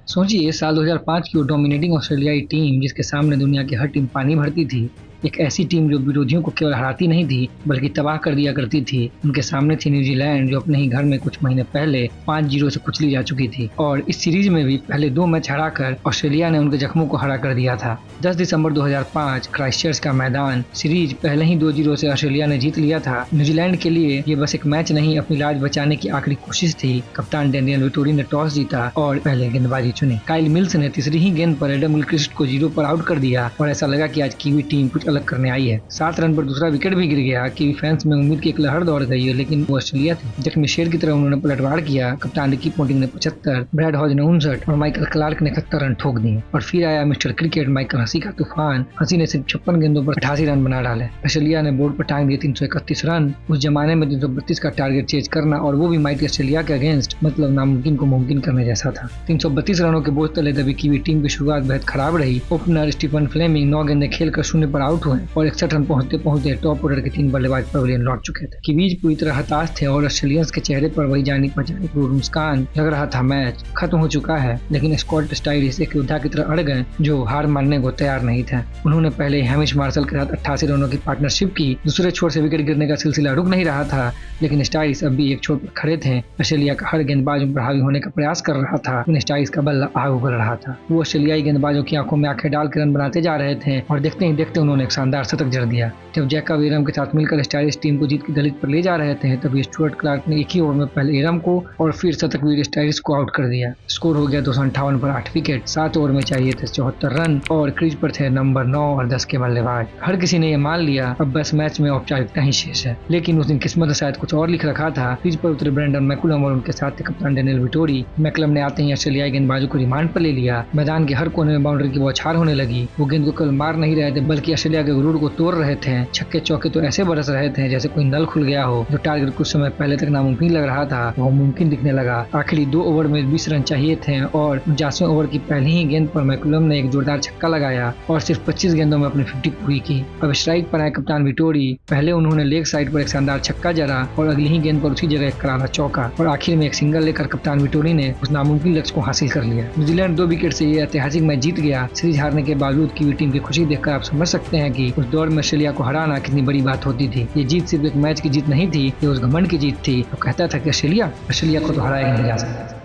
सोचिए साल 2005 की वो डोमिनेटिंग ऑस्ट्रेलियाई टीम जिसके सामने दुनिया की हर टीम पानी भरती थी। एक ऐसी टीम जो विरोधियों को केवल हराती नहीं थी बल्कि तबाह कर दिया करती थी। उनके सामने थी न्यूजीलैंड जो अपने ही घर में कुछ महीने पहले 5-0 से कुचली जा चुकी थी और इस सीरीज में भी पहले 2 मैच हराकर ऑस्ट्रेलिया ने उनके जख्मों को हरा कर दिया था। 10 दिसंबर 2005 क्राइस्टचर्च का मैदान सीरीज पहले ही 2-0 से ऑस्ट्रेलिया ने जीत लिया था। न्यूजीलैंड के लिए ये बस एक मैच नहीं, अपनी लाज बचाने की आखिरी कोशिश थी। कप्तान डेनियल विटोरी ने टॉस जीता और पहले गेंदबाजी चुनी। काइल मिल्स ने तीसरी ही गेंद पर एडम गिलक्रिस्ट को 0 पर आउट कर दिया और ऐसा लगा कि आज कीवी टीम कुछ अलग करने आई है। 7 रन पर दूसरा विकेट भी गिर गया। कीवी फैंस में उम्मीद की एक लहर दौड़ गई है, लेकिन वो ऑस्ट्रेलिया थे। जख्मी शेर की तरह उन्होंने पलटवार किया। कप्तान रिकी पोंटिंग ने 75, ब्रैड हॉज ने 59 और माइकल क्लार्क ने 71 रन ठोक दिए। और फिर आया मिस्टर क्रिकेट माइकल हसी का तूफान। हसी ने सिर्फ 56 गेंदों पर 88 रन बना डाले। ऑस्ट्रेलिया ने बोर्ड पर टांग दिए 331 रन। उस जमाने में 332 का टारगेट चेज करना और वो भी माइटी ऑस्ट्रेलिया के अगेंस्ट मतलब नामुमकिन को मुमकिन करने जैसा था। 332 रनों के बोझ तले दबी कीवी टीम की शुरुआत बेहद खराब रही। ओपनर स्टीफन फ्लेमिंग 9 गेंदें खेलकर 0 पर आउट हुए और 61 रन पहुंचते टॉप ऑर्डर के 3 बल्लेबाज पवेलियन लौट चुके थे। कीवीज पूरी तरह हताश थे और ऑस्ट्रेलियंस के चेहरे पर वही जानी पहचानी क्रूर मुस्कान। लग रहा था मैच खत्म हो चुका है, लेकिन स्कॉट स्टाइलिस एक योद्धा की तरह अड़ गए जो हार मानने को तैयार नहीं थे। उन्होंने पहले हैमिश मार्शल के साथ 88 रनों की पार्टनरशिप की। दूसरे छोर से विकेट गिरने का सिलसिला रुक नहीं रहा था, लेकिन स्टाइलिस अब भी एक छोर पर खड़े थे। ऑस्ट्रेलिया का हर गेंदबाज उन पर हावी होने का प्रयास कर रहा था, लेकिन स्टाइलिस का बल्ला आग उगल रहा था। वो ऑस्ट्रेलियाई गेंदबाजों की आंखों में आंखें डाल के रन बनाते जा रहे थे और देखते ही देखते उन्होंने एक शानदार शतक जड़ दिया। जब जैकब एरम के साथ मिलकर स्टाइलिस टीम को जीत की दहलीज पर ले जा रहे थे, तभी स्टुअर्ट क्लार्क ने एक ही ओवर में पहले एरम को और फिर शतकवीर स्टाइलिस को आउट कर दिया। स्कोर हो गया 258 पर 8 विकेट। 7 ओवर में चाहिए थे 74 रन और क्रीज पर थे नंबर 9 और 10 के बल्लेबाज। हर किसी ने ये मान लिया अब बस मैच में औपचारिकता ही शेष है, लेकिन उस दिन किस्मत ने शायद कुछ और लिख रखा था। क्रीज पर उतरे ब्रेंडन मैकुलम और उनके साथ थे कप्तान डेनियल विटोरी। मैकुलम ने आते ही ऑस्ट्रेलियाई गेंदबाजों को रिमांड पर ले लिया। मैदान के हर कोने में बाउंड्री की बौछार होने लगी। वो गेंद को केवल मार नहीं रहे थे बल्कि ऑस्ट्रेलिया के गुरूर को तोड़ रहे थे। छक्के चौके तो ऐसे बरस रहे थे जैसे कोई नल खुल गया हो। जो टारगेट कुछ समय पहले तक नामुमकिन लग रहा था वो मुमकिन दिखने लगा। आखिरी 2 ओवर में 20 रन चाहिए थे और 49वें ओवर की पहली ही गेंद पर मैकुलम ने एक जोरदार छक्का लगाया और सिर्फ 25 गेंदों में अपनी 50 पूरी की। अब स्ट्राइक पर आए कप्तान विटोरी। पहले उन्होंने लेग साइड पर एक शानदार छक्का जड़ा और अगली ही गेंद पर उसी जगह एक करारा चौका और आखिर में एक सिंगल लेकर कप्तान विटोरी ने उस नामुमकिन लक्ष्य को हासिल कर लिया। न्यूजीलैंड 2 विकेट से ये ऐतिहासिक मैच जीत गया। सीरीज हारने के बावजूद कीवी टीम की खुशी देखकर आप समझ सकते हैं कि उस दौर में ऑस्ट्रेलिया को हराना कितनी बड़ी बात होती थी। ये जीत सिर्फ एक मैच की जीत नहीं थी, ये उस घमंड की जीत थी। तो कहता था कि ऑस्ट्रेलिया को तो हराया नहीं जा सकता।